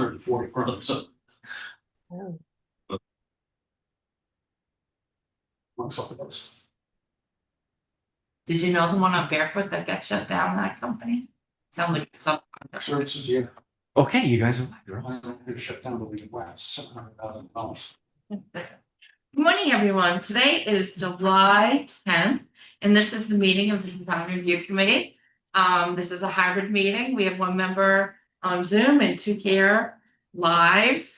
140 growth, so. Oh. Amongst all of those. Did you know the one on Barefoot that got shut down, that company? Sound like some. Services, yeah. Okay, you guys are live. You're all I'm set. gonna shut down the week last $700,000. Good morning, everyone. Today is July 10th, and this is the meeting of the Design Review Committee. This is a hybrid meeting. We have one member on Zoom and two here live.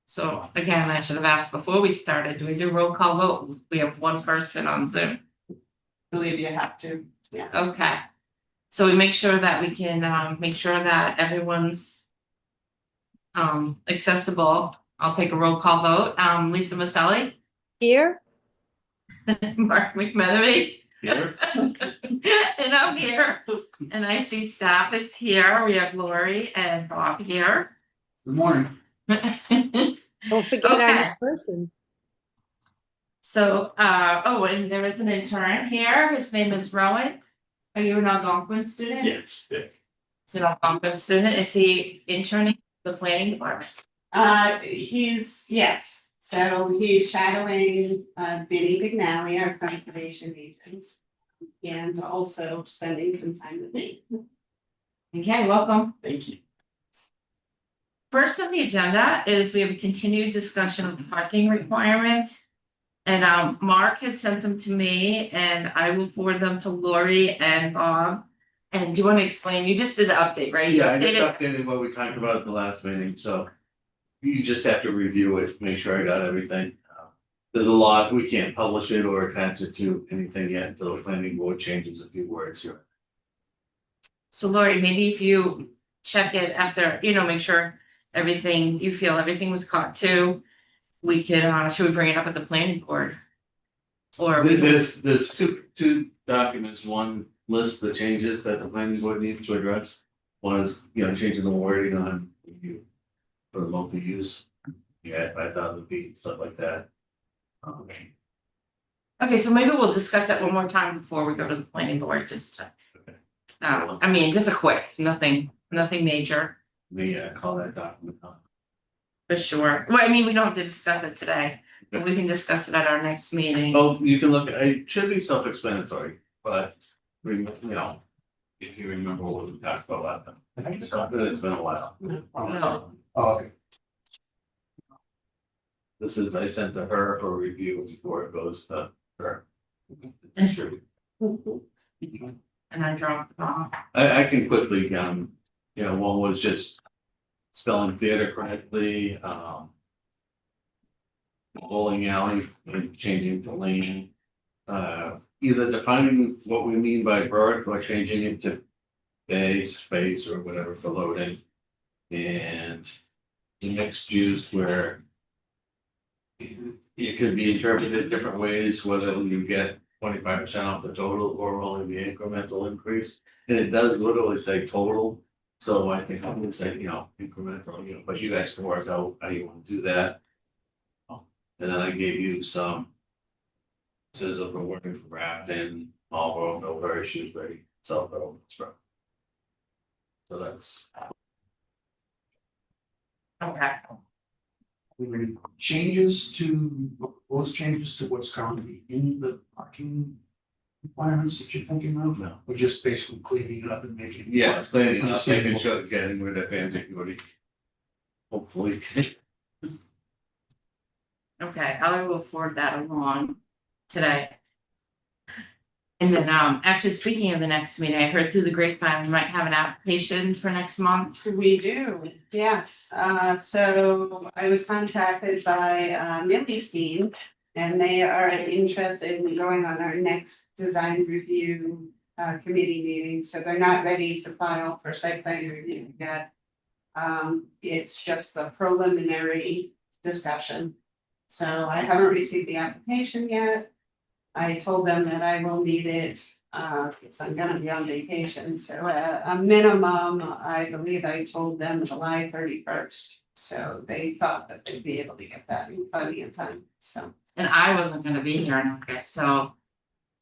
So again, I should have asked before we started, do we do roll call vote? We have one person on Zoom. Believe you have to, yeah. Okay. So we make sure that we can make sure that everyone's accessible. I'll take a roll call vote. Lisa Maselli, Here? Mark McMenemy, Here. and I'm here. And I see staff is here. We have Lori and Bob here. Good morning. Don't forget our Okay. new person. So, oh, and there is an intern here. His name is Rowan. Are you an Algonquin student? Yes. Yeah. Is an Algonquin student? Is he interning at the planning department? Yes, so he's shadowing Vinnie Vignali, our conservation agent. And also spending some time with me. Okay, welcome. Thank you. First on the agenda is we have a continued discussion of the parking requirements. And Mark had sent them to me and I will forward them to Lori and Bob. And do you want to explain? You just did the update, right? You Yeah, I just updated- updated what we talked about at the last meeting, so. You just have to review it, make sure I got everything. There's a lot, we can't publish it or attach it to anything yet until the planning board changes a few words here. So Lori, maybe if you check it after, make sure everything, you feel everything was caught too. We could, should we bring it up at the planning board? Or There's two documents, one lists the changes that the planning board needs to address. One is, changing the wording on you for the multi-use. You add 5,000 feet, stuff like that. okay, so maybe we'll discuss that one more time before we go to the planning board, just just a quick, nothing major, Call that document up. for sure. Well, we don't have to discuss it today, but we can discuss it at our next meeting. Oh, you can look, it should be self-explanatory, but, if you remember what we talked about last time. I think It's been a while. No. Oh, okay. This is, I sent to her for review before it goes to her. Distribute. And I dropped it off. I can quickly, one was just spelling theater correctly, bowling alley and changing to lane. Either defining what we mean by berth or changing it to bay, space, or whatever for loading. And the mixed use where it could be interpreted different ways, whether you get 25% off the total or only the incremental increase. And it does literally say total, so I think I'm gonna say, incremental, but you guys can work out how you want to do that. And then I gave you some. Says of the working for Grafton, Marlboro, Millbury, Shrewsbury, Southborough, Spring. So that's. Okay. Changes to what's currently in the parking requirements that you're thinking of? No. Or just basically cleaning it up and making. it Yeah, more making understandable? sure getting rid of ambiguity. Hopefully. Okay, I will forward that along today. And then, actually, speaking of the next meeting, I heard through the grapevine, we might have an application for next month. We do, yes, so I was contacted by Millie's team. And they are interested in going on our next design review committee meeting, so they're not ready to file for site plan review yet. It's just the preliminary discussion. So I haven't received the application yet. I told them that I will need it, because I'm gonna be on vacation, so a minimum, I believe I told them July 31st. So they thought that they'd be able to get that in plenty of time, so. And I wasn't gonna be here in August, so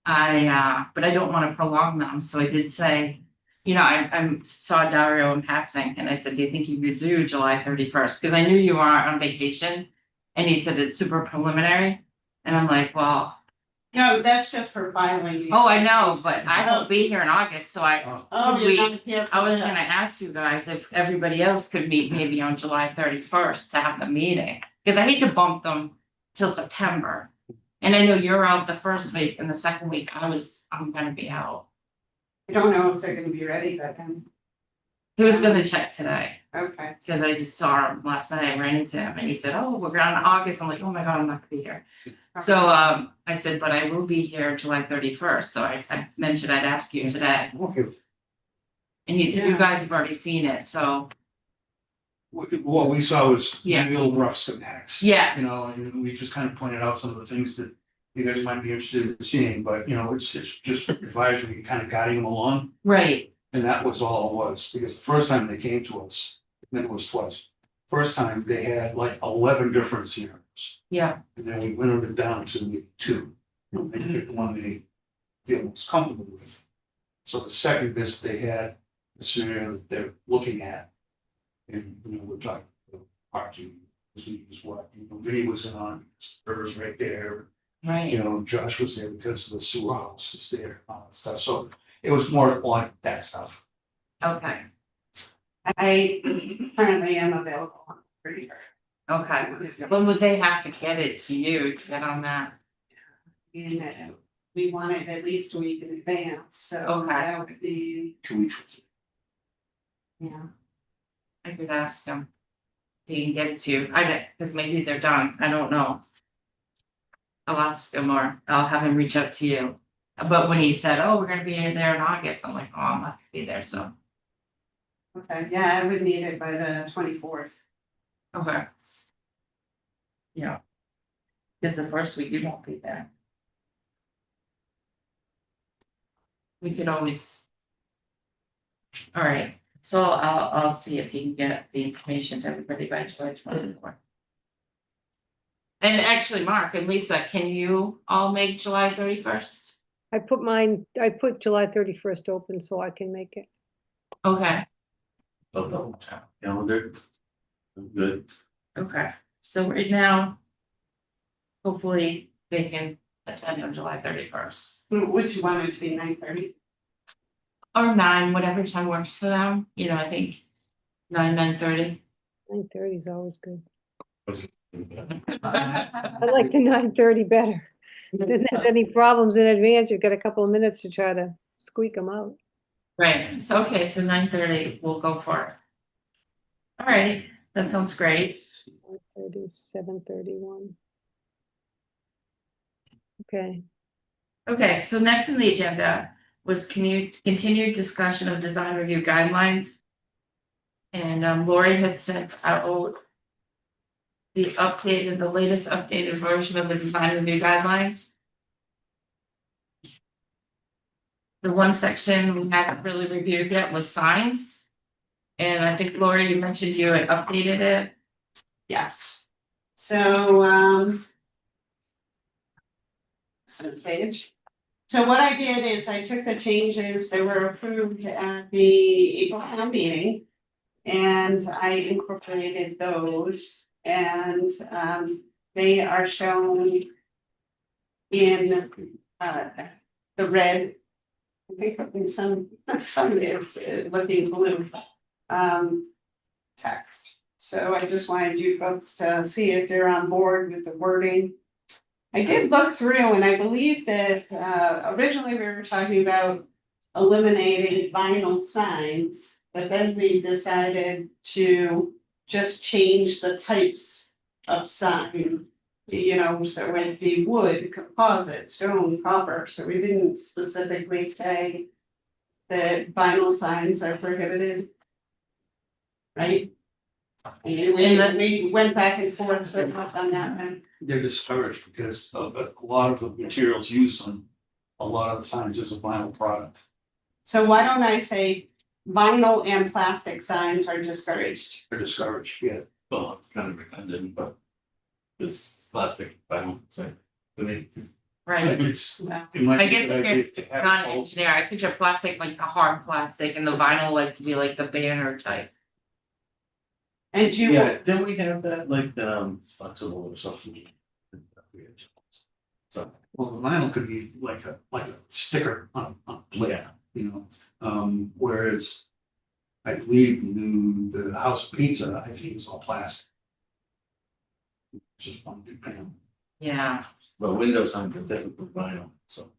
but I don't wanna prolong them, so I did say I saw Dario in passing and I said, do you think you could do July 31st? Because I knew you were on vacation. And he said it's super preliminary. And I'm like, well, No, that's just for filing. oh, I know, but I won't be here in August, so Oh, we- you're not here for I was that. gonna ask you guys if everybody else could meet maybe on July 31st to have the meeting. Because I hate to bump them till September. And I know you're out the first week and the second week I'm gonna be out. I don't know if they're gonna be ready by then. He was gonna check today, Okay. because I just saw him last night, I ran into him and he said, oh, we're going to August, I'm like, oh my god, I'm not gonna be here. So I said, but I will be here July 31st, so I mentioned I'd ask you today. Okay, And he said, you Yeah. guys have already seen it, so, what we saw was Yeah. real rough schematics. yeah, You know, and we just kind of pointed out some of the things that you guys might be interested in seeing, but you know, it's just advisory, kind of guiding them along. right, And that was all it was, because the first time they came to us, then it was twice. First time they had like 11 different scenarios, yeah, and then we winnowed it down to maybe 2. You know, they picked one they feel most comfortable with. So the second visit, they had the scenario that they're looking at. And, you know, we're talking about parking, was what, you know, Vinny was in on, Spurs right there. You right, know, Josh was there because of the sewer house is there, all that stuff, so it was more like that stuff. okay, I currently am available on the 31st. okay. When would they have to get it to you to get on that? And we want it at least a week in advance, so Okay. that would be, 2 weeks. yeah. I could ask them. If he can get it to you, because maybe they're done, I don't know. I'll ask him or I'll have him reach out to you. But when he said, oh, we're gonna be there in August, I'm like, oh, I'm not gonna be there, so, Okay, yeah, I would need it by the 24th. okay. Yeah. Because the first week you won't be there. We could always. All right, so I'll see if he can get the information to everybody by July 24th. And actually, Mark and Lisa, can you all make July 31st? I put July 31st open so I can make it. Okay, Of the calendar. Good. okay, so right now. Hopefully they can attend on July 31st. Would you want it to be 9:30? Or 9, whatever time works for them, I think 9:30. 9:30 is always good. I I like the 9:30 better. Then there's any problems in advance, you've got a couple of minutes to try to squeak them out. Right, so 9:30, we'll go for it. All right, that sounds great. 9:30, 7:31. Okay, Okay, so next on the agenda was continued discussion of design review guidelines. And Lori had sent out the latest updated version of the design review guidelines. The one section we haven't really reviewed yet was signs. And I think Lori, you mentioned you had updated it. Yes. So, page. So what I did is I took the changes that were approved at the April town meeting. And I incorporated those and they are shown in the red. I think in some it's looking blue text. So I just wanted you folks to see if you're on board with the wording. I did look through and I believe that originally we were talking about eliminating vinyl signs, but then we decided to just change the types of sign. So it would be wood, composite, stone, copper, so we didn't specifically say that vinyl signs are prohibited. Right? And we went back and forth so much on that one. They're discouraged because of a lot of the materials used on a lot of the signs is a vinyl product. So why don't I say vinyl and plastic signs are discouraged? They're discouraged, yeah. Well, it's kind of redundant, but. It's plastic, I don't say, to me. right? It's, Well, it might I be guess a good if idea you're to have not an both. engineer, I picture plastic like the hard plastic and the vinyl like to be like the banner type. And do you, Yeah, didn't we have that like flexible or something? So, Well, the vinyl could be like a sticker on a plate, yeah, you know, whereas I believe the House Pizza, I think is all plastic. Just one big panel. Yeah, but windows aren't typical vinyl, so.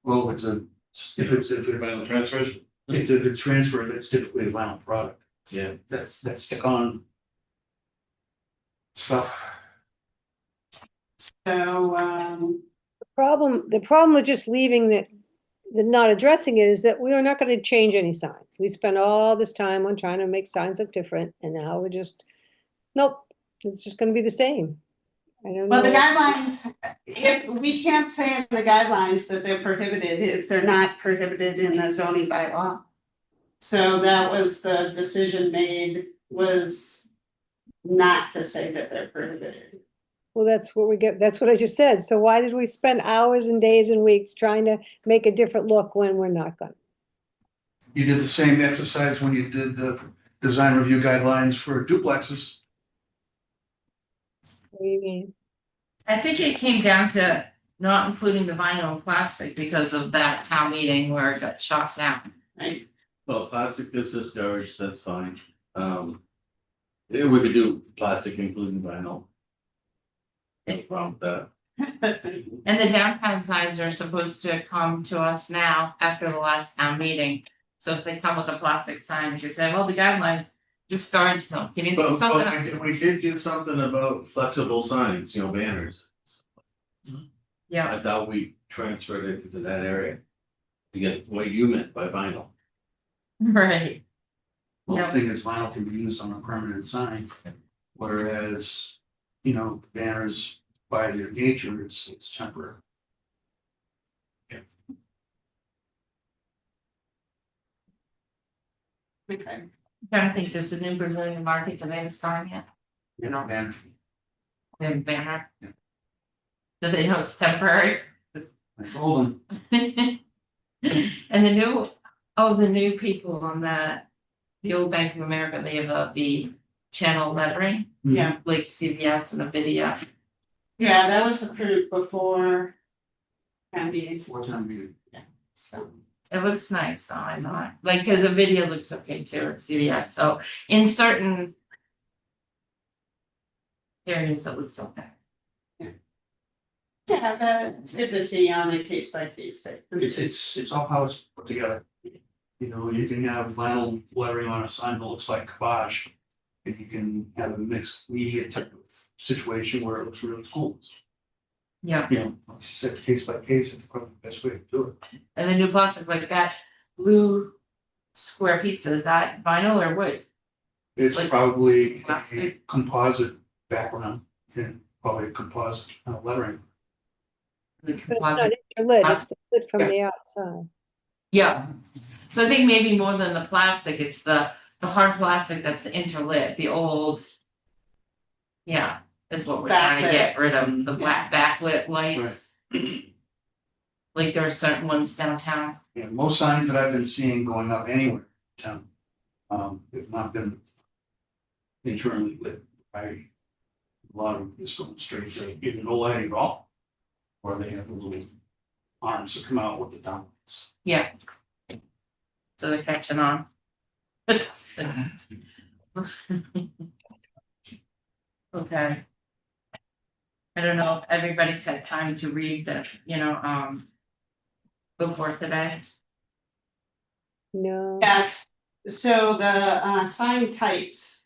Well, if Vinyl transfers? if it's transferred, that's typically a vinyl product. Yeah. That's stick on stuff. so, The problem with just leaving the not addressing it is that we are not gonna change any signs. We spent all this time on trying to make signs look different, and now we're just, nope, it's just gonna be the same. I don't well, the know. guidelines, if, we can't say in the guidelines that they're prohibited if they're not prohibited in the zoning bylaw. So that was the decision made, was not to say that they're prohibited. Well, that's what we get, that's what I just said. So why did we spend hours and days and weeks trying to make a different look when we're not gonna? You did the same exercise when you did the design review guidelines for duplexes. What do you mean? I think it came down to not including the vinyl and plastic because of that town meeting where it got shot down. Right. Well, plastic is discouraged, that's fine. Yeah, we could do plastic including vinyl. No problem with that. And the downtown signs are supposed to come to us now after the last town meeting. So if they come with a plastic sign, you could say, well, the guidelines discourage them. Can you think of something else? We did do something about flexible signs, banners. Yeah, I thought we transferred it into that area. To get what you meant by vinyl. right. Well, Yeah. the thing is, vinyl can be used on a permanent sign, whereas, banners by their nature, it's temporary. Okay. I'm trying to think, does the new Brazilian market, do they have a sign yet? And They have a banner? Yeah. Do they know it's temporary? I told them, And the new people on the old Bank of America, they have the channel lettering, Yeah, like CVS and Nvidia. yeah, that was approved before. town meeting, what time do you? so. It looks nice, though, I know, like, cause the video looks okay too at CVS, so in certain areas it looks okay. Yeah, that's good to see on a case by case basis. It's all how it's put together. You can have vinyl lettering on a sign that looks like kibosh. And you can have a mixed media type of situation where it looks really cool. Yeah, Like you said, case by case, it's probably the best way to do it. and the new plastic, like that blue square pizza, is that vinyl or wood? It's Like probably a plastic? composite background and probably a composite lettering. The But it's not composite. lit, it's lit from the outside. Yeah, so I think maybe more than the plastic, it's the hard plastic that's the interlit, the old. Yeah, is what we're trying to get rid of, the black backlit lights. Like there are certain ones downtown. Yeah, most signs that I've been seeing going up anywhere in town, have not been internally lit. A lot of them just going straight to either no lighting at all, or they have the little arms that come out with the downlights. Yeah. So they're catching on. Okay. I don't know if everybody's had time to read before today. No. Yes, so the sign types.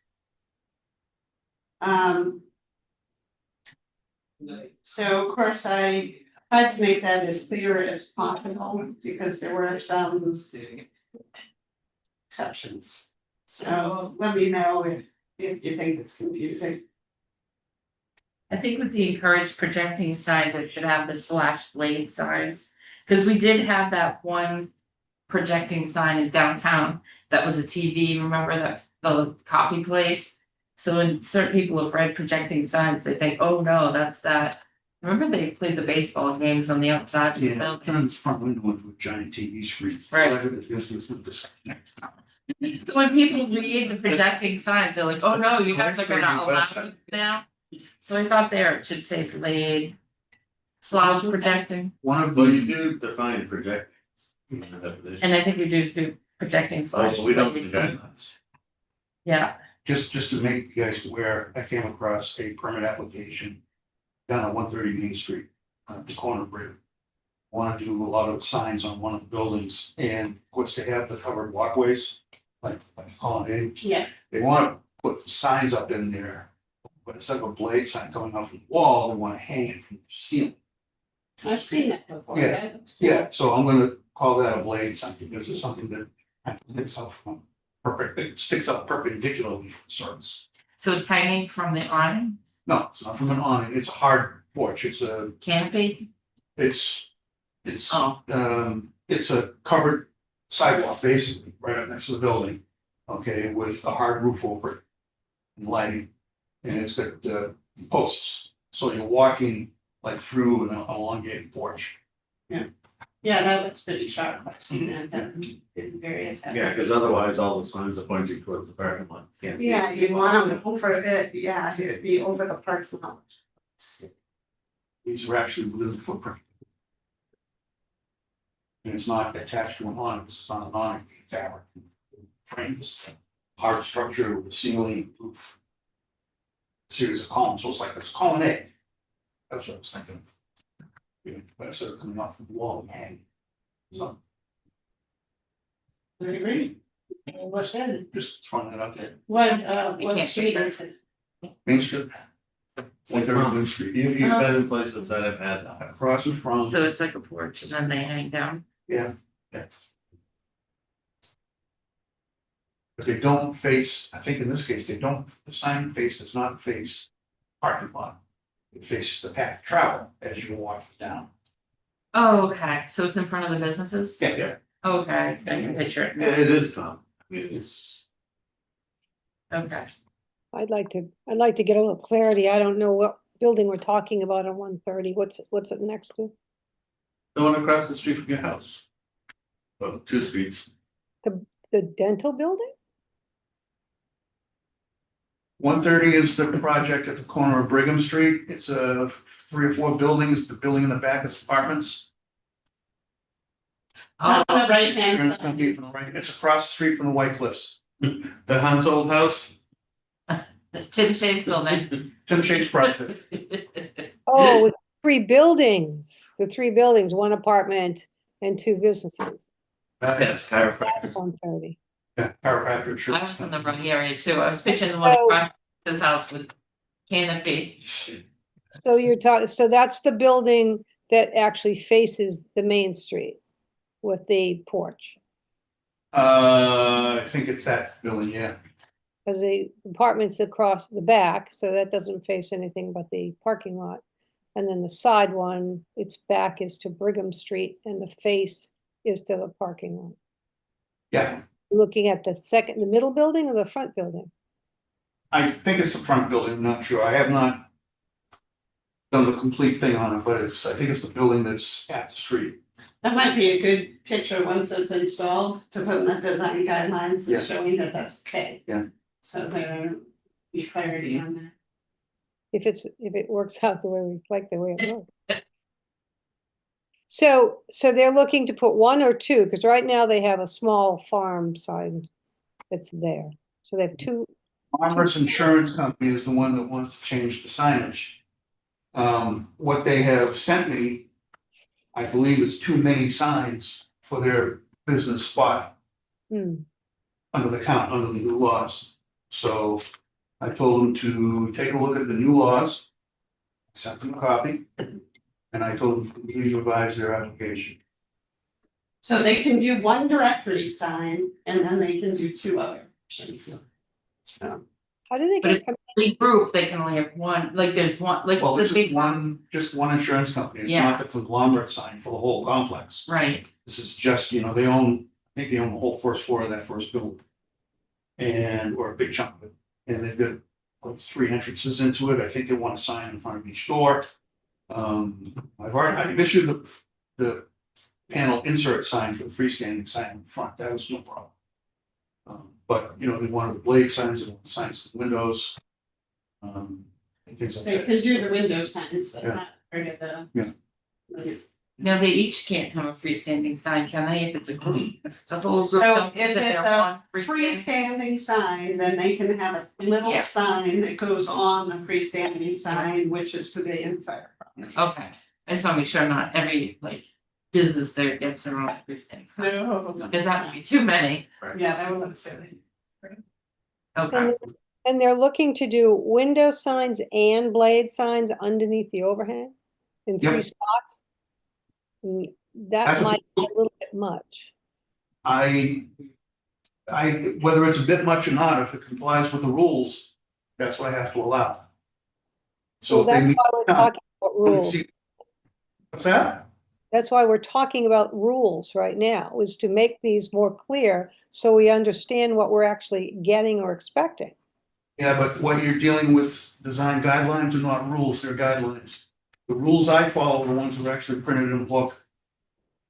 So of course I tried to make that as clear as possible because there were some exceptions. So let me know if you think it's confusing. I think with the encouraged projecting signs, it should have the slash blade signs. Cause we did have that one projecting sign in downtown that was a TV, remember that the coffee place? So when certain people have read projecting signs, they think, oh no, that's that Remember they played the baseball games on the outside of the Yeah, building? turn the front window into a giant TV screen. Right. So when people read the projecting signs, they're like, oh no, you guys are gonna allow it now. So I thought there it should say blade. Slouch projecting, One of Well, you the, do define project. in the definition. and I think you do projecting Oh, slash. so we don't blade. project. Yeah, just to make you guys aware, I came across a permit application down on 130 Main Street, at the corner of Bridge. Want to do a lot of the signs on one of the buildings, and of course, they have the covered walkways, like Holiday Inn. Yeah, They want to put signs up in there, but instead of a blade sign coming off the wall, they want to hang it from the ceiling. I've seen that before. Yeah, That looks cool. Yeah, so I'm gonna call that a blade sign, because it's something that sticks out perpendicularly from the surface. so it's hanging from the awning, No, it's not from an awning, it's a hard porch, it's a, canopy, it's oh, it's a covered sidewalk, basically, right up next to the building. Okay, with a hard roof over it and lighting, and it's got posts, so you're walking like through an elongated porch. Yeah, that looks pretty sharp. I've seen that in various. Yeah, because otherwise all the signs are pointing towards the parking lot. Can't see it. Yeah, you want them over it, yeah, it'd be over the parking lot. These are actually within the footprint. And it's not attached to an awning, because it's not an awning, it's fabric. Frame is hard structure with a ceiling, roof. Series of columns, so it's like it's colonnade. That's what I was thinking. You know, but instead of coming off from the wall and hanging. So. Very great. What's that? Just throwing that out there. What can't street do is it? Main Street. 130 Main Street. You've been in places that have had that. Across from, so it's like a porch and then they hang down. yeah. But they don't face, I think in this case, they don't, the sign face does not face parking lot. It faces the path of travel as you walk down. Oh, okay, so it's in front of the businesses? Yeah. Okay, I can picture it, Yeah, it is common. It's, okay. I'd like to get a little clarity. I don't know what building we're talking about on 130. What's it next to? The one across the street from your house. Well, 2 streets. The dental building? 130 is the project at the corner of Brigham Street. It's 3 or 4 buildings. The building in the back is apartments. On the right hand Insurance side. company from the right. It's across the street from the White Cliffs. The Hunt's old house? The Tim Chase building. Tim Shade's project. Oh, with 3 buildings, the 3 buildings, 1 apartment and 2 businesses. Yes, That's chiropractor. 130. Yeah, chiropractic I insurance. was in the wrong area too, I was picturing the one Oh. across this house with canopy. So you're talking, so that's the building that actually faces the main street with the porch. I think it's that building, yeah. Because the apartment's across the back, so that doesn't face anything but the parking lot. And then the side one, its back is to Brigham Street and the face is to the parking lot. Yeah, Looking at the middle building or the front building? I think it's the front building, I'm not sure. I have not done the complete thing on it, but I think it's the building that's at the street. That might be a good picture once it's installed to put in the design guidelines Yeah. and showing that that's okay. Yeah. So there be clarity on that. If it works out the way we like the way it works. So they're looking to put 1 or 2, because right now they have a small farm sign that's there. So they have 2. Farmers Insurance Company is the one that wants to change the signage. What they have sent me, I believe, is too many signs for their business spot Hmm. under the new laws. So I told them to take a look at the new laws, sent them a copy, and I told them to please revise their application. So they can do 1 directory sign and then they can do 2 other options. So, How do they But get? The group, they can only have one, like there's one, like Well, the this is big just one insurance company, it's Yeah. not the conglomerate sign for the whole complex. Right, This is just, they own, I think they own the whole first floor of that first building. And, or a big chunk of it, and they've got like 3 entrances into it, I think they want a sign in front of each door. I've issued the panel insert sign for the freestanding sign in front, that was no problem. But, you know, they wanted the blade signs, they wanted signs to the windows. And things like that. Because you're the window signs, that's Yeah. not part of the. Yeah. Now, they each can't have a freestanding sign, can they, if it's a group, if it's a whole group? So don't if sit there, it's a one freestanding- freestanding sign, then they can have a little Yeah. sign that goes on the freestanding sign, which is for the entire property. Okay, I just wanna make sure not every like business there gets their own freestanding sign, So, because that would be too many. yeah, that would look silly. Okay, And they're looking to do window signs and blade signs underneath the overhang in 3 Yep. spots. That That's what- might be a little bit much. Whether it's a bit much or not, if it complies with the rules, that's what I have to allow. So Well, if they that's meet, why we're talking about rules. what's that? That's why we're talking about rules right now, is to make these more clear so we understand what we're actually getting or expecting. Yeah, but what you're dealing with, design guidelines are not rules, they're guidelines. The rules I follow are the ones that are actually printed in a book.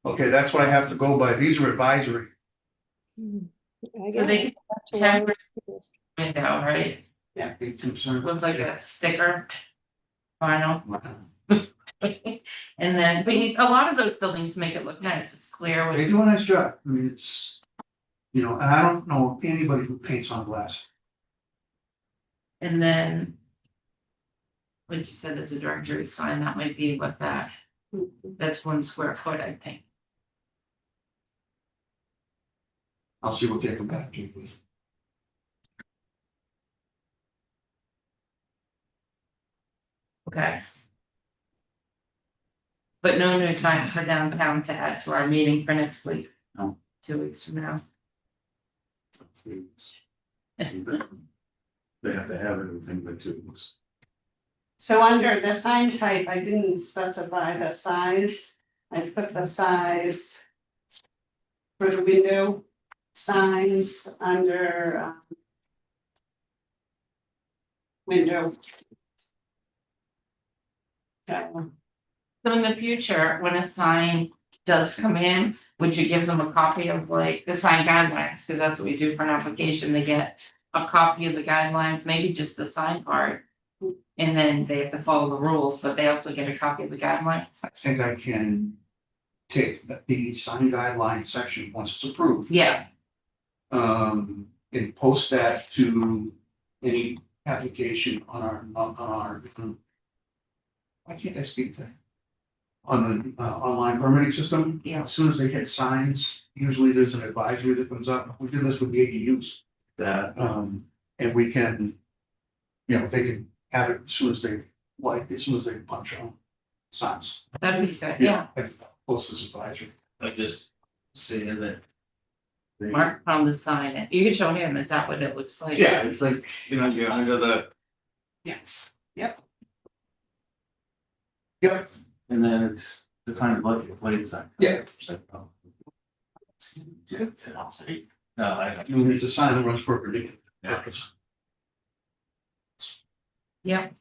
Okay, that's what I have to go by, these are advisory. so Again, they can back to why temporary we're doing this. window, right, 18%. with like a sticker, vinyl. And then, but a lot of those buildings make it look nice, it's clear They with, do a nice job, I mean, it's, you know, and I don't know anybody who paints on glass. and then. Like you said, there's a directory sign, that might be what that's 1 square foot, I think. I'll see what they come back to with. Okay. But no new signs for downtown to add to our meeting for next week. No. 2 weeks from now. They have to have everything but 2 weeks. So under the sign type, I didn't specify the size, I put the size for the window signs under window. So, So in the future, when a sign does come in, would you give them a copy of like the sign guidelines? Cause that's what we do for an application, they get a copy of the guidelines, maybe just the sign part. And then they have to follow the rules, but they also get a copy of the guidelines. I think I can take the sign guideline section once it's approved. Yeah, And post that to any application on our. Why can't I speak that? On the online permitting system. Yeah. As soon as they hit signs, usually there's an advisory that comes up, we did this with the ADUs. That, And we can, you know, they can have it as soon as they punch on signs. that'd be good, yeah. I can post this advisory. I just seeing that. they- Mark on the sign, you can show him, is that what it looks like? Yeah, it's like, you know, you're under the, yes, Yep. and then it's defined like a blade sign. Yeah. No, I I mean, it's a sign that runs perpendicular. Yeah. Yep,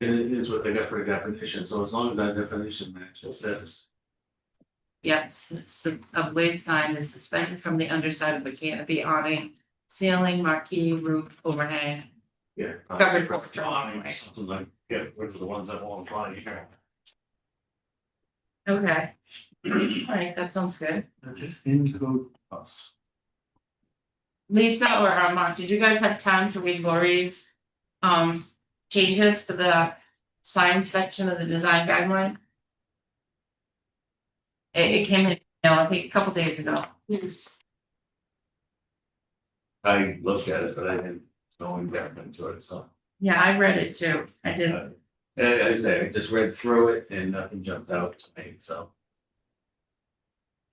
It is what they got for the definition, so as long as that definition matches this. yep, a blade sign is suspended from the underside of a canopy, awning, ceiling, marquee, roof, overhang. Yeah. Covered porch or Drawing, right. something like, get rid of the ones that won't apply here. Okay. Alright, that sounds good. Just in code plus. Lisa or Mark, did you guys have time to read Lori's changes to the sign section of the design guideline? It came in, I think a couple days ago. I looked at it, but I didn't go in depth into it, so. Yeah, I read it too. I did. I say, I just read through it and nothing jumped out to me, so.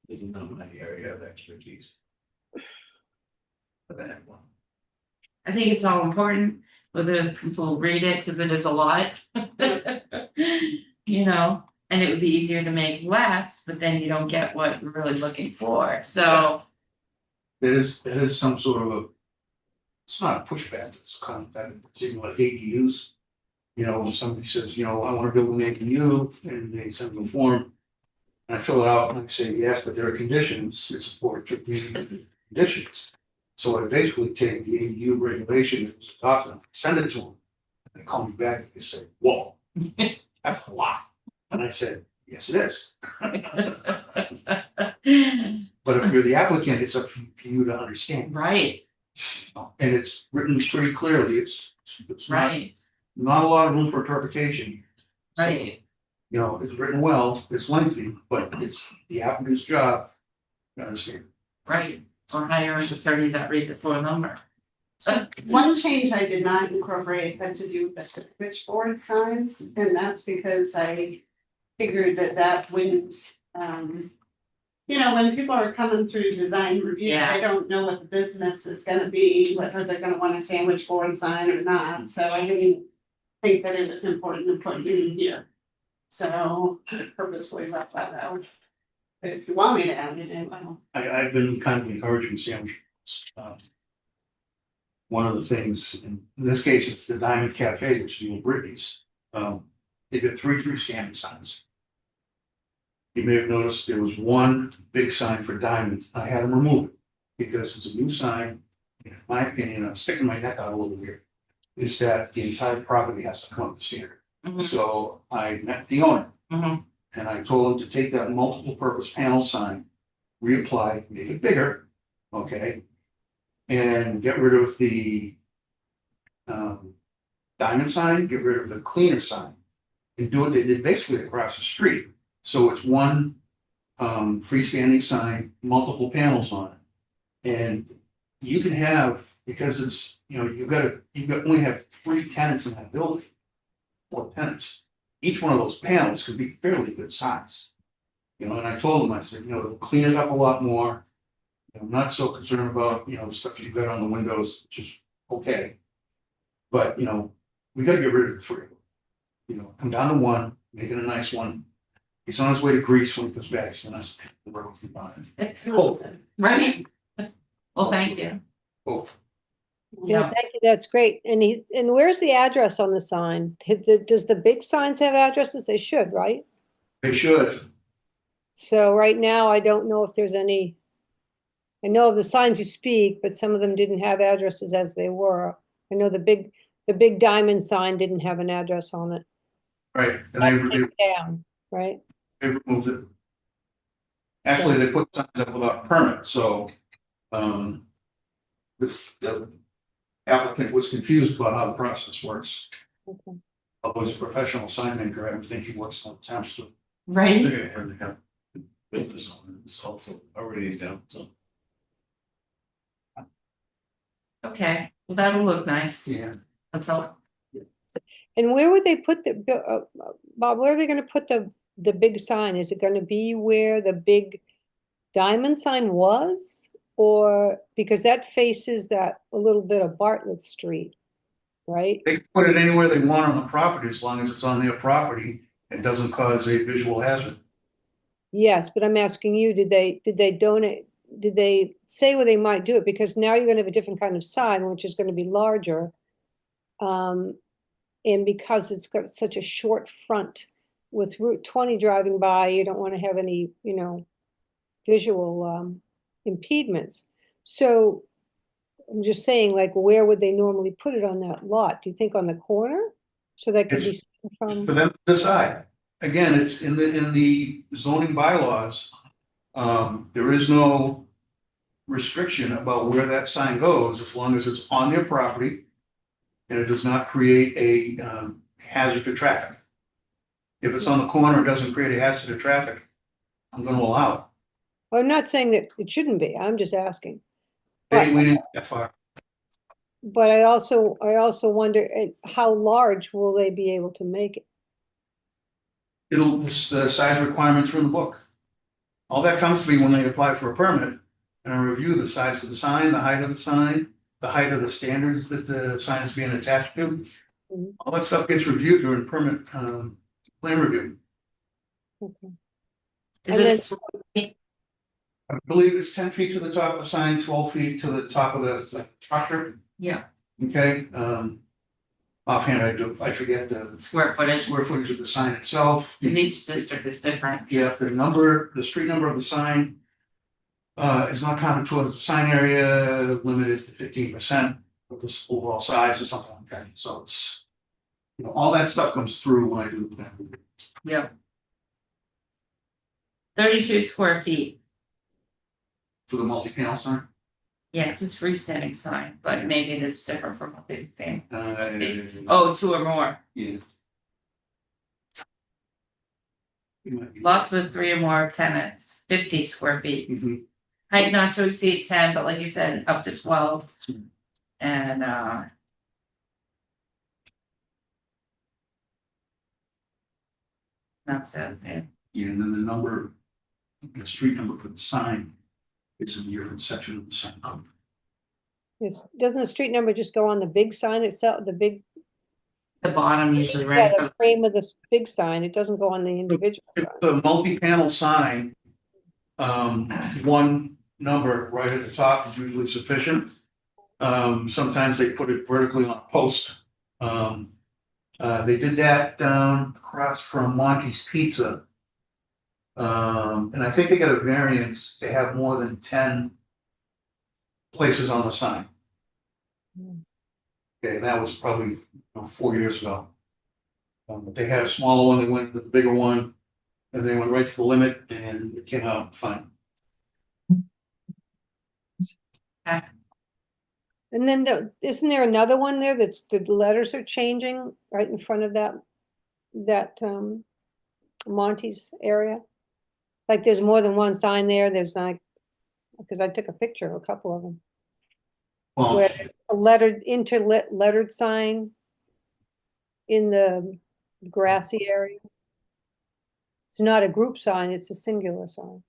Didn't know my area of expertise. But I have one. I think it's all important whether people read it, because it is a lot. You know, and it would be easier to make less, but then you don't get what you're really looking for, so. It is some sort of a, it's not a pushback, it's kind of that, it's even like ADUs. You know, when somebody says, you know, I wanna build an ADU, and they send me a form. And I fill it out and I say, yes, but there are conditions, it's important to meet conditions. So I basically take the ADU regulation that was adopted, send it to them. And they call me back and they say, whoa, that's a lot. And I said, yes, it is. But if you're the applicant, it's up for you to understand. Right, And it's written pretty clearly, it's right, not a lot of room for interpretation. So, right. you know, it's written well, it's lengthy, but it's the applicant's job to understand. Right, or hire an attorney that reads it for a number. So one change I did not incorporate had to do with the switchboard signs, and that's because I figured that wouldn't, you know, when people are coming through design review, Yeah. I don't know what the business is gonna be, whether they're gonna want a sandwich board sign or not, so I didn't think that it was important to put it in here. So I purposely left that out. But if you want me to add it in, I'll. I've been kind of encouraging sandwich boards. One of the things, in this case, it's the Diamond Cafe, which is the old Brittany's. They've got three freestanding signs. You may have noticed there was one big sign for Diamond. I had them remove it because it's a new sign. In my opinion, I'm sticking my neck out a little here, is that the entire property has to come up to standard. Mhm, So I met the owner. mhm. And I told him to take that multiple purpose panel sign, reapply, make it bigger, okay? And get rid of the diamond sign, get rid of the cleaner sign. And do it, they did basically across the street, so it's one freestanding sign, multiple panels on it. And you can have, because it's, you know, you've got only have 3 tenants in that building. 4 tenants. Each one of those panels could be fairly good size. You know, and I told him, I said, you know, it'll clean it up a lot more. I'm not so concerned about, you know, the stuff you've got on the windows, which is okay. But, you know, we gotta get rid of the 3 of them. You know, come down to 1, make it a nice one. He's on his way to Greece when he comes back, so that's the work with it. Oh, Right. Well, thank you. oh, Yeah, thank you, that's great. And where's the address on the sign? Does the big signs have addresses? They should, right? they should. So right now, I don't know if there's any. I know of the signs you speak, but some of them didn't have addresses as they were. I know the big diamond sign didn't have an address on it. Right, and That's taken down, right? they removed it. Actually, they put signs up without a permit, so, the applicant was confused about how the process works. Okay. Although he's a professional sign maker, I would think he works on the town, so. Right, They're gonna have business on it, it's also already down, so. okay, well, that'll look nice, Yeah. that's all. And where would they put Bob, where are they gonna put the big sign? Is it gonna be where the big diamond sign was? Or, because that faces that a little bit of Bartlett Street, right? They can put it anywhere they want on the property, as long as it's on their property and doesn't cause a visual hazard. Yes, but I'm asking you, did they donate, did they say where they might do it? Because now you're gonna have a different kind of sign, which is gonna be larger. And because it's got such a short front with Route 20 driving by, you don't wanna have any, you know, visual impediments. So I'm just saying, like, where would they normally put it on that lot? Do you think on the corner? So that could be It's seen from, For them to decide. Again, it's in the zoning bylaws. There is no restriction about where that sign goes, as long as it's on their property. And it does not create a hazard to traffic. If it's on the corner, it doesn't create a hazard to traffic, I'm gonna allow it. I'm not saying that it shouldn't be, I'm just asking. We didn't get that far. But I also wonder, how large will they be able to make it? It's the size requirements from the book. All that comes to me when they apply for a permit, and I review the size of the sign, the height of the sign, the height of the standards that the sign is being attached to. Mhm. All that stuff gets reviewed during permit, plan review. Okay. Is And it, I believe it's 10 feet to the top of the sign, 12 feet to the top of the structure, yeah, okay? offhand, I forget the Square footage, square footage of the sign itself. because each district is different. Yeah, the street number of the sign. Is not counted towards the sign area, limited to 15% of this overall size or something like that, so it's. You know, all that stuff comes through when I do the plan. Yep. 32 square feet. For the multi-panel sign. Yeah, it's a freestanding sign, but maybe it's different from a big thing. Oh. Oh, 2 or more. Yeah. It might be- Lots with 3 or more tenants, 50 square feet. Mhm. Height not to exceed 10, but like you said, up to 12. And that's it. Yeah. Yeah, and then the number, the street number for the sign is in a different section of the sign code. Doesn't the street number just go on the big sign itself, the big, The bottom usually, yeah, right? the frame of this big sign, it doesn't go on the individual If sign. the multi-panel sign, one number right at the top is usually sufficient. Sometimes they put it vertically on a post. They did that down across from Monty's Pizza. And I think they got a variance to have more than 10 places on the sign. Hmm. Okay, that was probably 4 years ago. They had a smaller one, they went with the bigger one, and they went right to the limit and it came out fine. And then isn't there another one there that's, the letters are changing right in front of that Monty's area? Like there's more than one sign there, there's like, because I took a picture of a couple of them. Well, Where a lettered sign in the grassy area. It's not a group sign, it's a singular sign.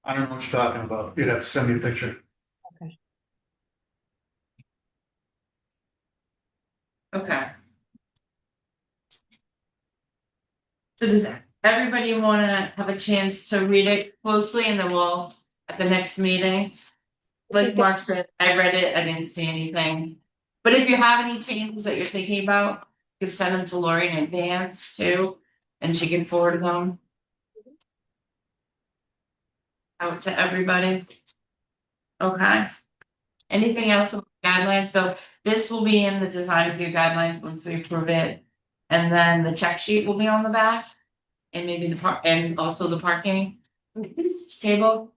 I don't know what you're talking about. You'd have to send me a picture. Okay. So does everybody wanna have a chance to read it closely and then we'll, at the next meeting? Like Mark said, I read it, I didn't see anything. But if you have any changes that you're thinking about, you can send them to Lori in advance too, and she can forward them out to everybody. Okay. Anything else with guidelines? So this will be in the design review guidelines once we approve it. And then the check sheet will be on the back. And maybe and also the parking table.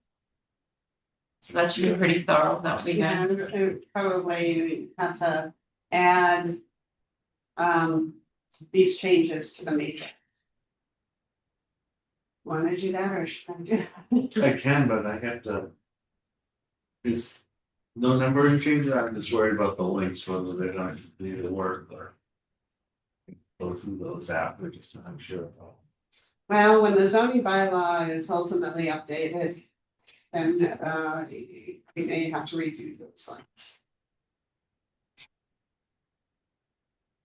So that should be pretty thorough, that'll be Yeah, good. and probably have to add. These changes to the matrix. Wanna do that or should I do that? I can, but I have to. Is no numbering changes, I'm just worried about the links, whether they're not need to work or. Go through those after, just to, I'm sure. Well, when the zoning bylaw is ultimately updated, then we may have to redo those lines.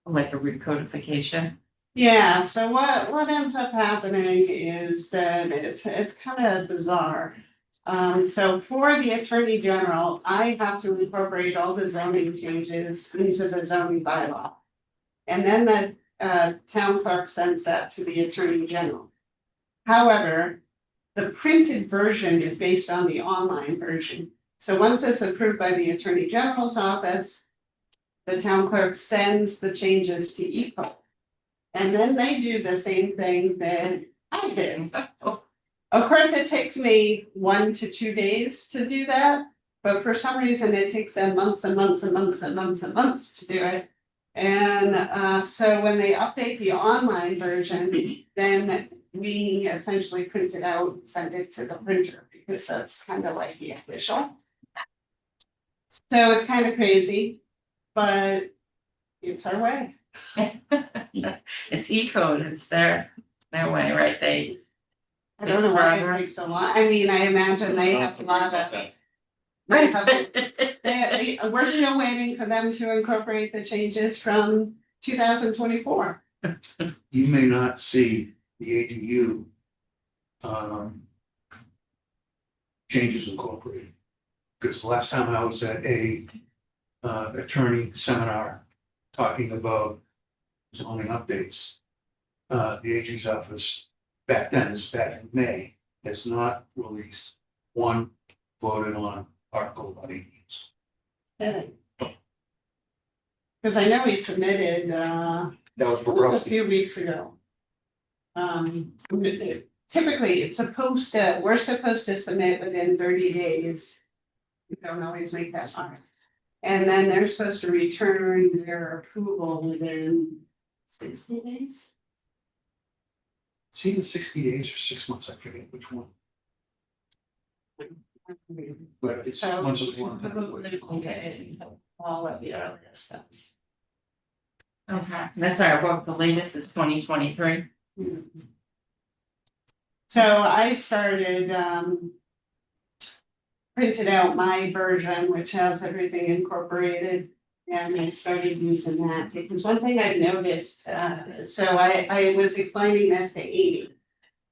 Like a recodification. Yeah, so what ends up happening is that it's kind of bizarre. So for the Attorney General, I have to incorporate all the zoning changes into the zoning bylaw. And then the town clerk sends that to the Attorney General. However, the printed version is based on the online version. So once it's approved by the Attorney General's office, the town clerk sends the changes to ECO. And then they do the same thing that I did. Of course, it takes me 1 to 2 days to do that, but for some reason it takes them months and months and months and months and months to do it. And so when they update the online version, then we essentially print it out and send it to the printer because that's kind of like the official. So it's kind of crazy, but it's our way. It's E-code, it's their way, right? I don't know why it takes so long. I mean, I imagine they have a lot of. We're still waiting for them to incorporate the changes from 2024. You may not see the ADU. Changes incorporated. Because the last time I was at a attorney seminar talking about zoning updates. The AG's office back then, this is back in May, has not released one voted on article about ADUs. Because I know he submitted, That was it was a Bobrovsky. few weeks ago. Typically, we're supposed to submit within 30 days. We don't always make that far. And then they're supposed to return their approval within 60 days. It's either 60 days or 6 months, I forget which one, but it's So once a one. hopefully we'll get it all of the earliest stuff. Okay, that's why I wrote the latest is 2023. So I started, printed out my version, which has everything incorporated. And I started using that, because one thing I've noticed, so I was explaining this to Amy.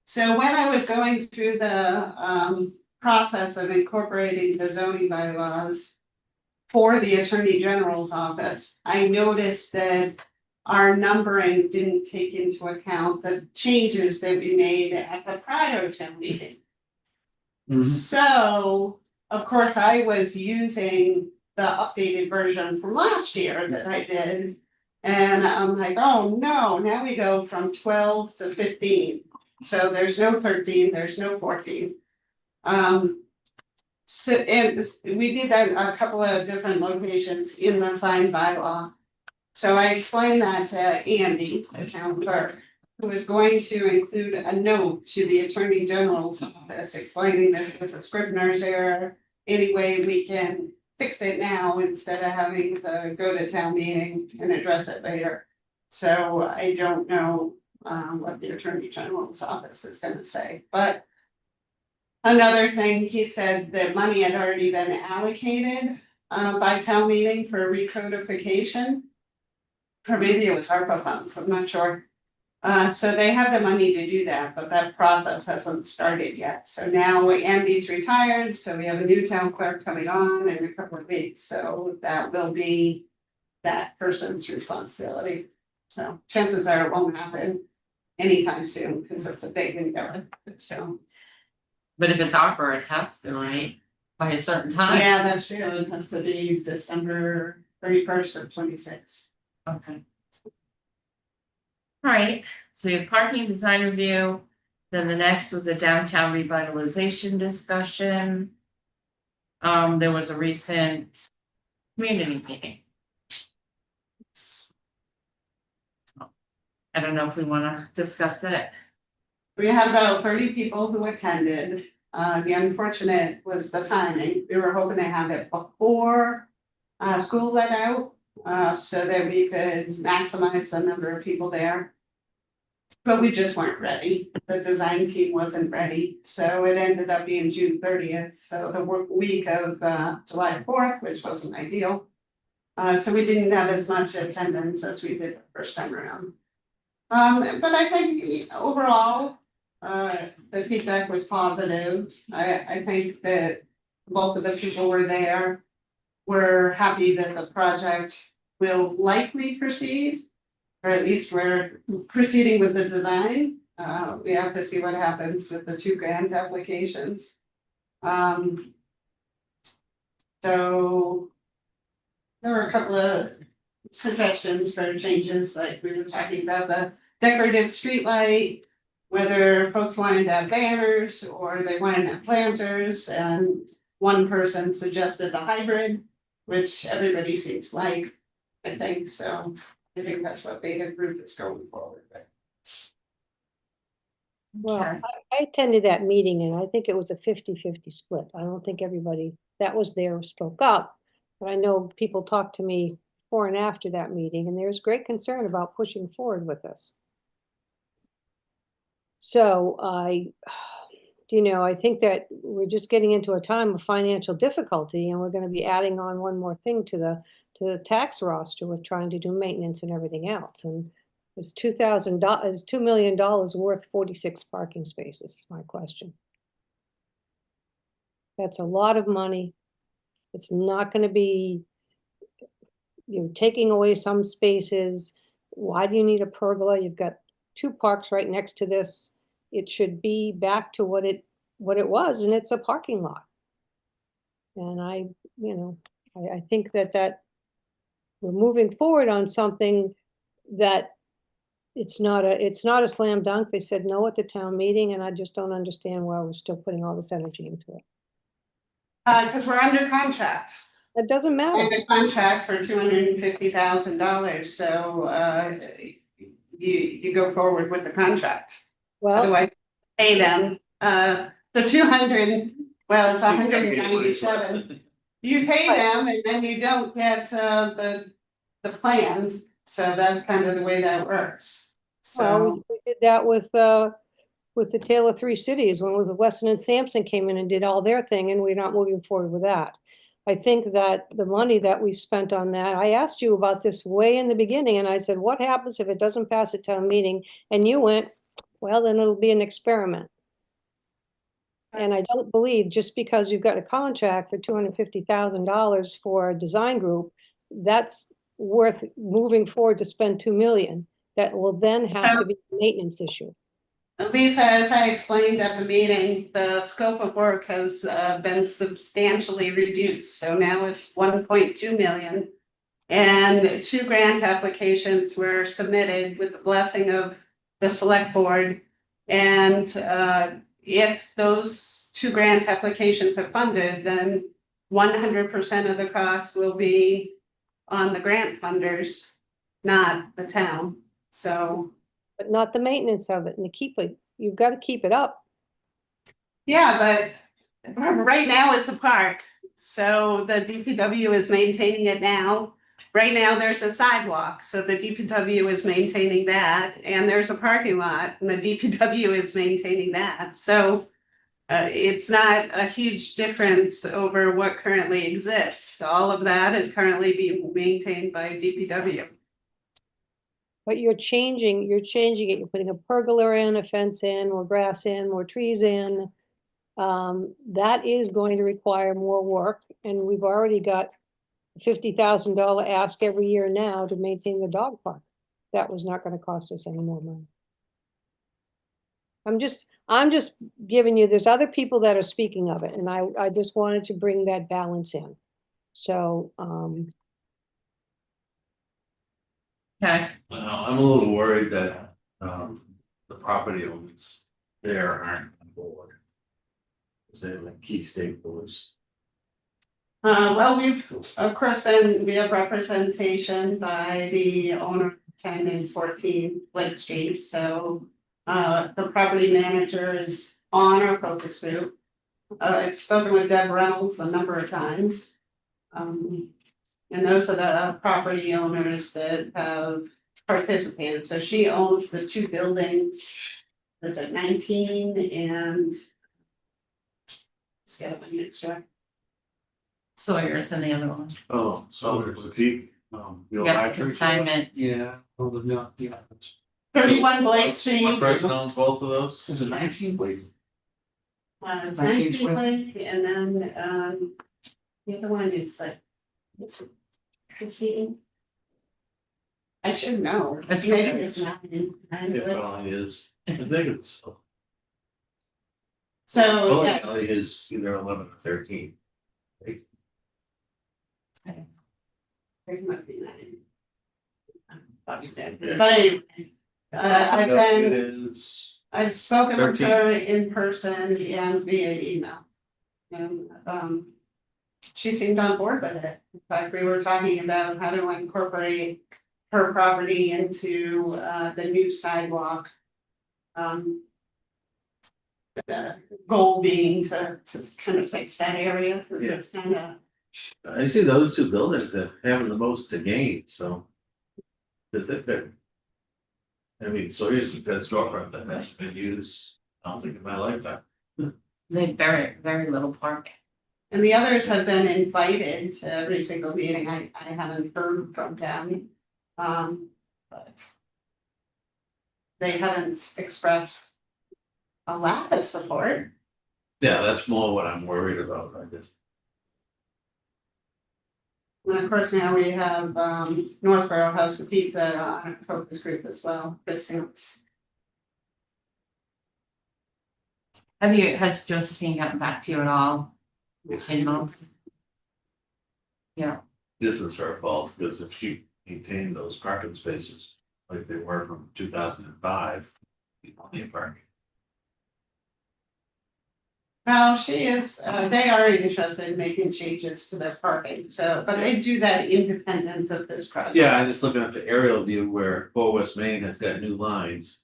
So when I was going through the, process of incorporating the zoning bylaws for the Attorney General's office, I noticed that our numbering didn't take into account the changes that we made at the prior town meeting. So, of course, I was using the updated version from last year that I did. And I'm like, oh no, now we go from 12 to 15. So there's no 13, there's no 14. So, and we did that at a couple of different locations in the sign bylaw. So I explained that to Andy, the town clerk, who is going to include a note to the Attorney General's office explaining that it was a Scribner's error. Any way we can fix it now instead of having to go to town meeting and address it later. So I don't know what the Attorney General's office is gonna say, but another thing, he said that money had already been allocated by town meeting for recodification. Or maybe it was ARPA funds, I'm not sure. So they have the money to do that, but that process hasn't started yet. So now Andy's retired, so we have a new town clerk coming on in a couple of weeks, so that will be that person's responsibility. So chances are it won't happen anytime soon, because it's a big endeavor, so. But if it's opera, it has to, right? By a certain time. Yeah, that's true, it has to be December 31st or 26th. Okay. All right, so we have parking design review, then the next was a downtown revitalization discussion. There was a recent community meeting. I don't know if we wanna discuss it. We had about 30 people who attended. The unfortunate was the timing. We were hoping to have it before school let out, so that we could maximize the number of people there. But we just weren't ready. The design team wasn't ready, so it ended up being June 30th, so the week of July 4th, which wasn't ideal. So we didn't have as much attendance as we did the first time around. But I think overall, the feedback was positive. I think that both of the people were there. We're happy that the project will likely proceed, or at least we're proceeding with the design. We have to see what happens with the 2 grant applications. So there were a couple of suggestions for changes, like we were talking about the decorative streetlight, whether folks wanted to have banners or they wanted to have planters, and one person suggested the hybrid, which everybody seems like, I think, so I think that's what Beta Group is going forward with. Well, Okay. I attended that meeting and I think it was a 50-50 split. I don't think everybody that was there spoke up. But I know people talked to me before and after that meeting, and there's great concern about pushing forward with this. So I think that we're just getting into a time of financial difficulty, and we're gonna be adding on one more thing to the tax roster with trying to do maintenance and everything else. And is $2 million worth 46 parking spaces, is my question. That's a lot of money. It's not gonna be you're taking away some spaces. Why do you need a pergola? You've got 2 parks right next to this. It should be back to what it was, and it's a parking lot. And I think that we're moving forward on something that it's not a slam dunk. They said no at the town meeting, and I just don't understand why we're still putting all this energy into it. Because we're under contract. That doesn't matter. Signed a contract for $250,000, so you go forward with the contract. Well, Otherwise, pay them, the 200, well, it's 197. You pay them and then you don't get, the plan, so that's kind of the way that works. So, we did that with the Tale of Three Cities, when with Weston and Sampson came in and did all their thing, and we're not moving forward with that. I think that the money that we spent on that, I asked you about this way in the beginning, and I said, what happens if it doesn't pass a town meeting? And you went, well, then it'll be an experiment. And I don't believe just because you've got a contract for $250,000 for a design group, that's worth moving forward to spend 2 million. That will then have to be a maintenance issue. Lisa, as I explained at the meeting, the scope of work has been substantially reduced, so now it's 1.2 million. And 2 grant applications were submitted with the blessing of the select board. And if those 2 grant applications are funded, then 100% of the cost will be on the grant funders, not the town. So, But not the maintenance of it and you've got to keep it up. yeah, but right now it's a park. So the DPW is maintaining it now. Right now, there's a sidewalk, so the DPW is maintaining that, and there's a parking lot, and the DPW is maintaining that. So it's not a huge difference over what currently exists. All of that is currently being maintained by DPW. But you're changing it. You're putting a pergola in, a fence in, more grass in, more trees in. That is going to require more work, and we've already got $50,000 ask every year now to maintain the dog park. That was not going to cost us any more money. I'm just giving you, there's other people that are speaking of it, and I just wanted to bring that balance in. So, Okay, I'm a little worried that, the property owners there aren't on board. Cause they're like key stakeholders. Well, we have representation by the owner of 10 and 14 Lake Street, so the property manager is on our focus group. I've spoken with Deb Reynolds a number of times. And those are the property owners that have participated, so she owns the 2 buildings. There's a 19 and let's get one extra. Sawyer's and the other one. Oh, so there's a peak, Yeah, consignment. Yeah, well, no, yeah. 31 Blake Street. One person owns both of those? Is it 19? Wait. It's 19 19 Square? Blake, and then the other one is like, it's 15. I should know. It's Maybe okay. it's 9. It probably is, I think it's. So, yeah. Probably is either 11 or 13. It might be 9. Yeah. But anyway, It is, I've spoken with 13. her in person and via email. And she seemed on board with it. In fact, we were talking about how to incorporate her property into the new sidewalk. The goal being to kind of fix that area, because Yeah. it's kind of. I see those 2 buildings that having the most to gain, so. Cause they've been. I mean, Sawyer's a good storefront that hasn't been used, I don't think in my lifetime. They have very, very little parking. And the others have been invited to every single meeting. I haven't heard from them. But they haven't expressed a lack of support. Yeah, that's more what I'm worried about, I guess. And of course, now we have Northborough House of Pizza on a focus group as well, Kristen. Has Josephine gotten back to you at all? In months? Yeah, This is her fault, because if she maintained those parking spaces like they were from 2005, plenty of parking. Well, she is, they are interested in making changes to this parking, so, but they do that independent of this project. Yeah, I'm just looking at the aerial view where 4 West Main has got new lines.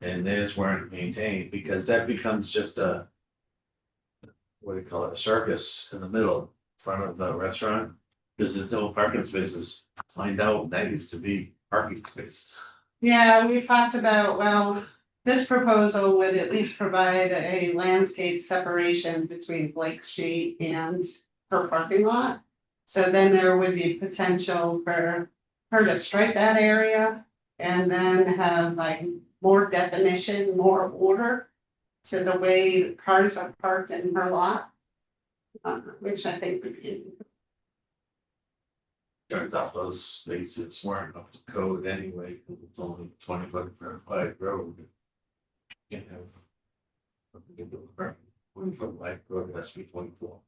And theirs weren't maintained, because that becomes just a. What do you call it, a circus in the middle, in front of the restaurant, because there's no parking spaces lined out, that used to be parking spaces. Yeah, we talked about, well, this proposal would at least provide a landscape separation between Blake Street and her parking lot. So then there would be potential for her to stripe that area and then have like more definition, more order to the way cars are parked in her lot. Which I think would be. Turns out those spaces weren't up to code anyway, because it's only 20-foot for a wide road. Can't have. 20-foot wide road has to be 24.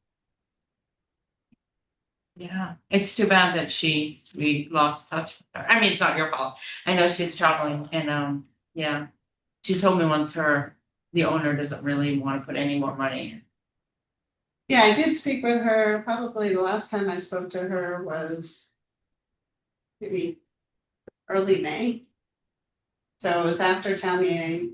yeah, it's too bad that we lost touch with her. I mean, it's not your fault. I know she's traveling and yeah. She told me once the owner doesn't really want to put any more money in. Yeah, I did speak with her, probably the last time I spoke to her was. Maybe. Early May. So it was after town meeting.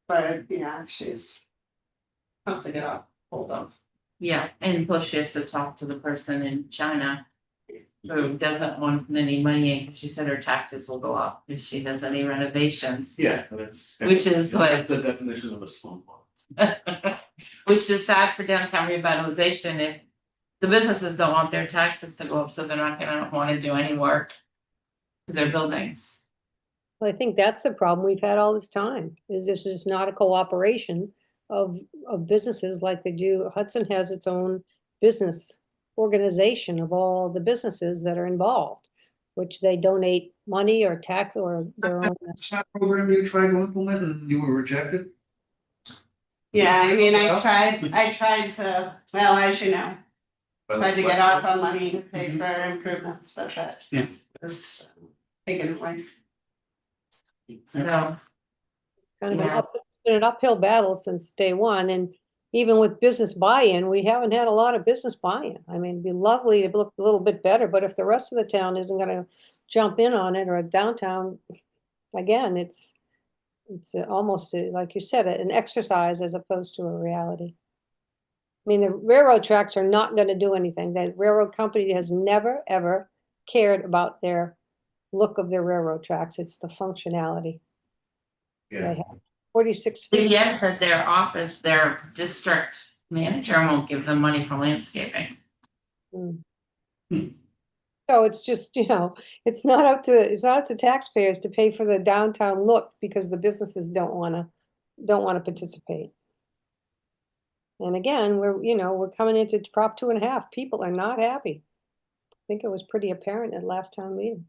But yeah, she's. Tough to get a hold of. Yeah, and plus she has to talk to the person in China who doesn't want to put any money in, because she said her taxes will go up if she does any renovations. Yeah, that's. Which is like- The definition of a small one. Which is sad for downtown revitalization if the businesses don't want their taxes to go up, so they're not gonna wanna do any work to their buildings. I think that's the problem we've had all this time, is this is not a cooperation of businesses like they do. Hudson has its own business organization of all the businesses that are involved, which they donate money or tax or their own. It's not a program you tried to implement and you were rejected? Yeah, I mean, I tried to, well, as you know, tried to get ARPA money to pay for improvements, but that. Yeah. Was taken away. So, Kind of Yeah. it's been an uphill battle since day one, and even with business buy-in, we haven't had a lot of business buy-in. I mean, it'd be lovely to look a little bit better, but if the rest of the town isn't gonna jump in on it, or downtown, again, it's almost, like you said, an exercise as opposed to a reality. I mean, the railroad tracks are not gonna do anything. The railroad company has never, ever cared about their look of their railroad tracks. It's the functionality. Yeah. They have 46 feet. CBS said their district manager won't give them money for landscaping. So it's just, it's not up to taxpayers to pay for the downtown look because the businesses don't wanna participate. And again, we're coming into Prop 2.5. People are not happy. I think it was pretty apparent at last town meeting.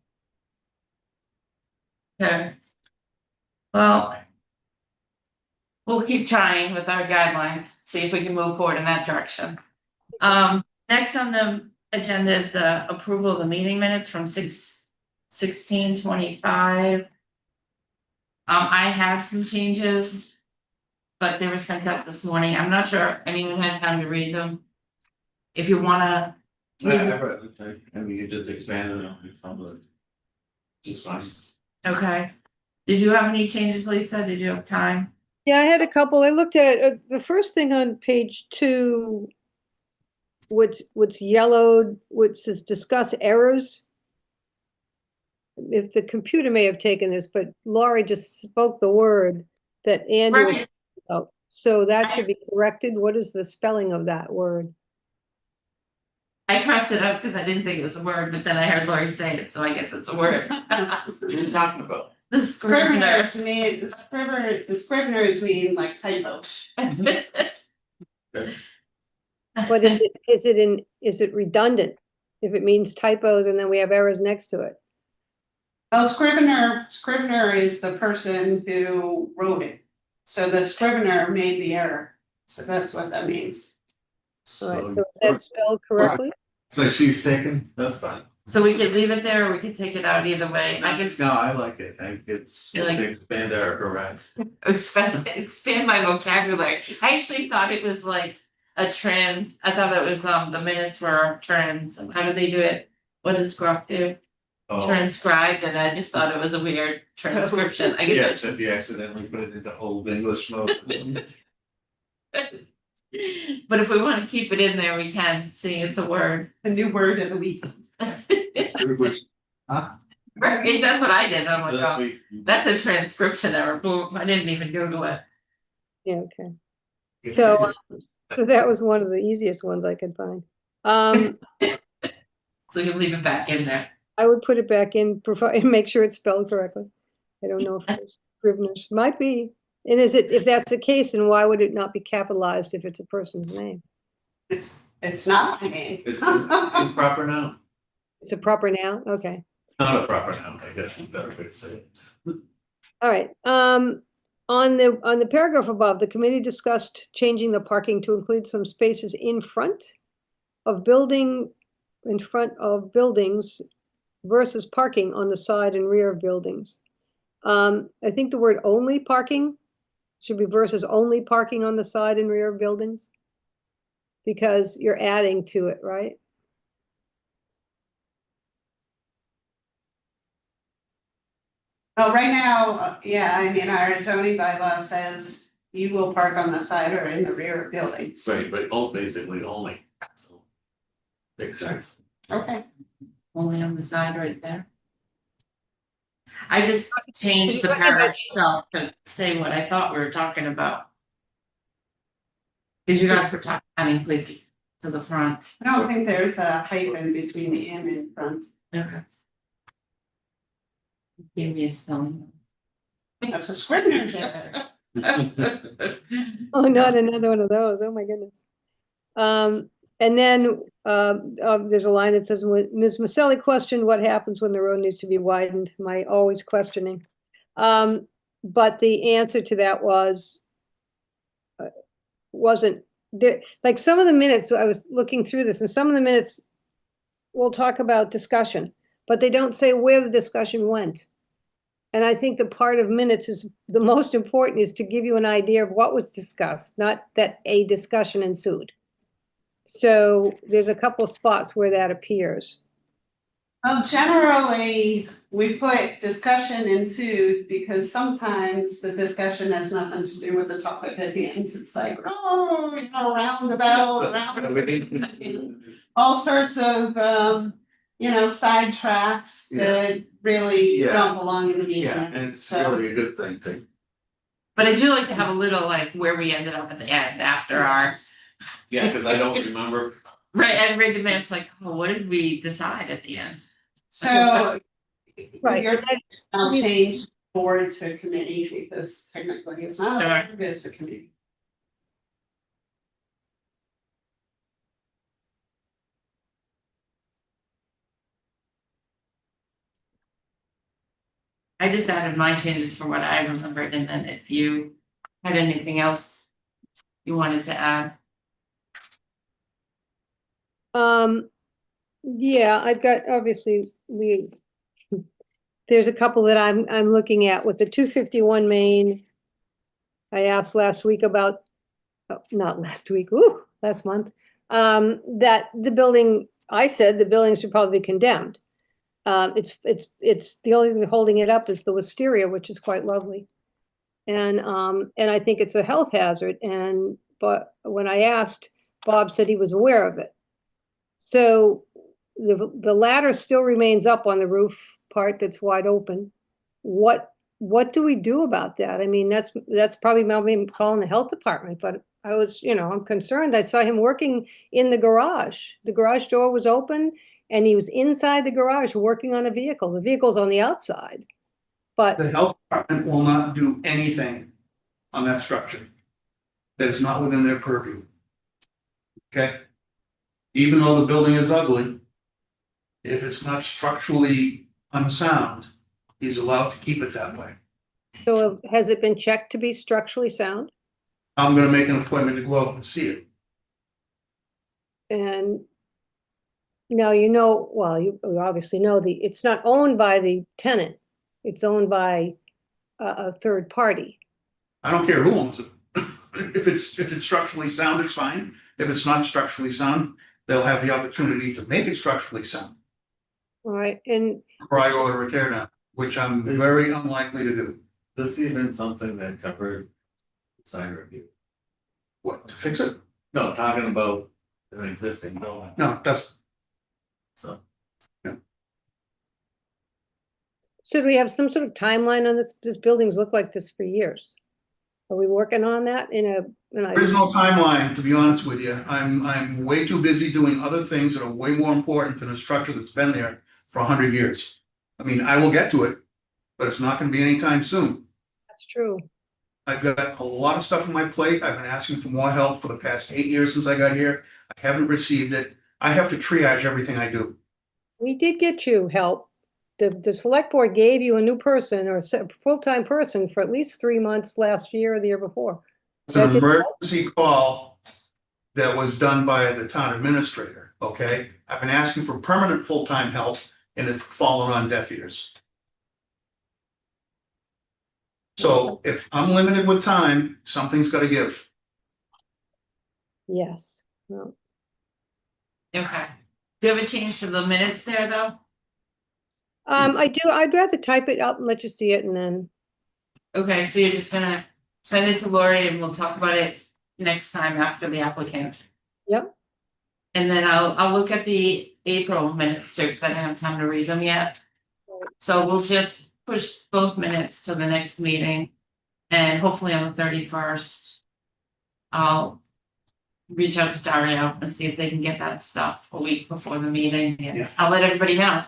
Okay. Well. We'll keep trying with our guidelines, see if we can move forward in that direction. Next on the agenda is the approval of the meeting minutes from 6/16/25. I have some changes, but they were sent out this morning. I'm not sure anyone had time to read them. If you wanna. I mean, you just expanded on it, some of it. Just fine. Okay. Did you have any changes, Lisa? Did you have time? Yeah, I had a couple. I looked at it. The first thing on page 2, what's yellowed, which says discuss errors. If the computer may have taken this, but Laurie just spoke the word that Andy was. Right. Oh, so that should be corrected. What is the spelling of that word? I crossed it up because I didn't think it was a word, but then I heard Lori say it, so I guess it's a word. What are you talking about? The scrivener. The scriveners mean like typos. But is it redundant? If it means typos and then we have errors next to it? Well, Scrivener is the person who wrote it. So the Scrivener made the error. So that's what that means. All right, So so is that spelled correctly? so she's taken, that's fine. So we could leave it there, or we could take it out either way. I guess No, I like it. I think it's You like to expand our horizon. expand my vocabulary. I actually thought it was like a I thought it was the minutes were how do they do it? What does Gruff do? Oh, Transcribed, and I just thought it was a weird transcription. I guess yes, if you accidentally put it into old English mode. but if we want to keep it in there, we can, seeing it's a word. A new word of the week. It was, huh? Right, that's what I did. I'm like, oh, We- that's a transcription error. Boom, I didn't even Google it. Yeah, okay. So that was one of the easiest ones I could find. So you leave it back in there. I would put it back in, provide, make sure it's spelled correctly. I don't know if it's Scrivener's, might be. And if that's the case, then why would it not be capitalized if it's a person's name? It's not my name. It's improper now, It's a proper noun, okay. not a proper noun, I guess, is a better way to say it. All right, on the paragraph above, the committee discussed changing the parking to include some spaces in front of buildings versus parking on the side and rear of buildings. I think the word only parking should be versus only parking on the side and rear of buildings. Because you're adding to it, right? Well, right now, yeah, I mean, our zoning bylaw says you will park on the side or in the rear of buildings. Right, but basically only, so. Makes sense. Okay. Only on the side right there. I just changed the You're talking about- paragraph itself to say what I thought we were talking about. Because you guys were talking adding places to the front. I don't think there's a hyphen between the in and front. Okay. Give me a spelling. That's a Scrivener error. Oh, not another one of those. Oh, my goodness. And then there's a line that says, when Ms. Maselli questioned what happens when the road needs to be widened, my always questioning. But the answer to that wasn't there. Like some of the minutes, I was looking through this, and some of the minutes will talk about discussion, but they don't say where the discussion went. And I think the part of minutes is the most important, is to give you an idea of what was discussed, not that a discussion ensued. So there's a couple spots where that appears. Well, generally, we put discussion ensued because sometimes the discussion has nothing to do with the topic at the end. It's like, oh, roundabout, all sorts of, side tracks that really Yeah. don't belong in the meeting. Yeah, and it's So- really a good thing too. But I do like to have a little like where we ended up at the end after our, Yeah, cause I don't remember. right, I read the minutes like, oh, what did we decide at the end? So, Right. your, I'll change board to committee because technically it's not a Sure. board, it's a committee. I just added my changes for what I remembered, and then if you had anything else you wanted to add. Yeah, I've got, obviously, there's a couple that I'm looking at with the 251 Main. I asked last week about, not last week, last month, that the building, I said the building should probably be condemned. It's the only thing holding it up is the wisteria, which is quite lovely. And I think it's a health hazard, but when I asked, Bob said he was aware of it. So the ladder still remains up on the roof part that's wide open. What do we do about that? I mean, that's probably maybe calling the health department, but I was, I'm concerned. I saw him working in the garage. The garage door was open and he was inside the garage working on a vehicle. The vehicle's on the outside. But The health department will not do anything on that structure that is not within their purview. Okay? Even though the building is ugly, if it's not structurally unsound, he's allowed to keep it that way. So has it been checked to be structurally sound? I'm gonna make an appointment to go out and see it. And now you know, well, you obviously know it's not owned by the tenant. It's owned by a third party. I don't care who owns it. If it's structurally sound, it's fine. If it's not structurally sound, they'll have the opportunity to make it structurally sound. All right, and Or I go to a tear down, which I'm very unlikely to do. This even something that covered design review. What, to fix it? No, talking about an existing building, No, it doesn't. so. should we have some sort of timeline on this? This building's looked like this for years. Are we working on that There's no timeline, to be honest with you. I'm way too busy doing other things that are way more important than a structure that's been there for 100 years. I mean, I will get to it, but it's not gonna be anytime soon. That's true. I've got a lot of stuff on my plate. I've been asking for more help for the past 8 years since I got here. I haven't received it. I have to triage everything I do. We did get you help. The select board gave you a new person or a full-time person for at least 3 months last year or the year before. It's an That did- emergency call that was done by the town administrator, okay? I've been asking for permanent full-time help and it's fallen on deaf ears. So if I'm limited with time, something's gotta give. Yes. Well, Okay. Do you have a change to the minutes there, though? I do, I'd rather type it up and let you see it and then, Okay, so you're just gonna send it to Lori and we'll talk about it next time after the applicant. yep, And then I'll look at the April minutes too, because I didn't have time to read them yet. So we'll just push both minutes to the next meeting. And hopefully on the 31st. I'll reach out to Dario and see if they can get that stuff a week before the meeting, and I'll let everybody know.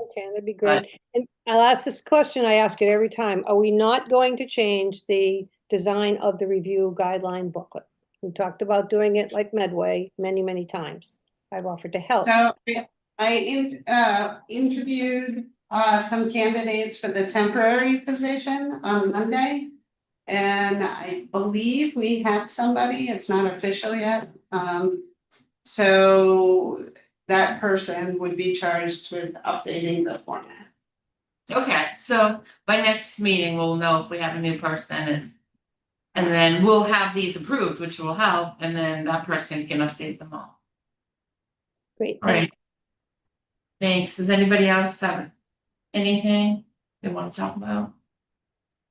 okay, that'd be great. And I'll ask this question, I ask it every time. Are we not going to change the design of the review guideline booklet? We talked about doing it like Medway many, many times. I've offered to help. So interviewed some candidates for the temporary position on Monday. And I believe we have somebody, it's not official yet. So that person would be charged with updating the format. Okay, so by next meeting, we'll know if we have a new person and then we'll have these approved, which will help, and then that person can update them all. Great, All right. thanks. Thanks. Does anybody else have anything they want to talk about?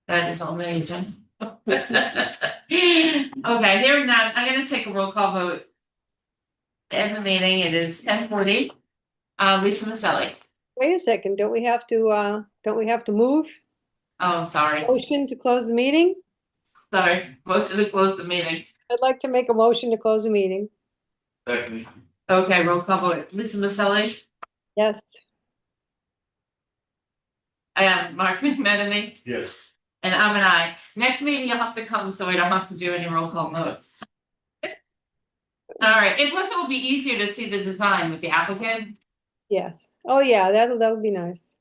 That is on the agenda. Okay, hearing that, I'm gonna take a roll call vote. End the meeting, it is 10:40. Lisa Maselli. Wait a second, don't we have to move? Oh, sorry, Motion to close the meeting? motion to close the meeting. I'd like to make a motion to close the meeting. Second. Okay, roll call vote. Lisa Maselli. Yes. I am Mark McMenamy, Yes. and I'm an I. Next meeting, you'll have to come so we don't have to do any roll call votes. All right, and plus it will be easier to see the design with the applicant. Yes. Oh, yeah, that'll be nice.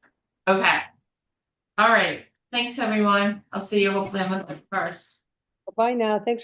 Okay. All right, thanks, everyone. I'll see you hopefully on the 1st. Bye now. Thanks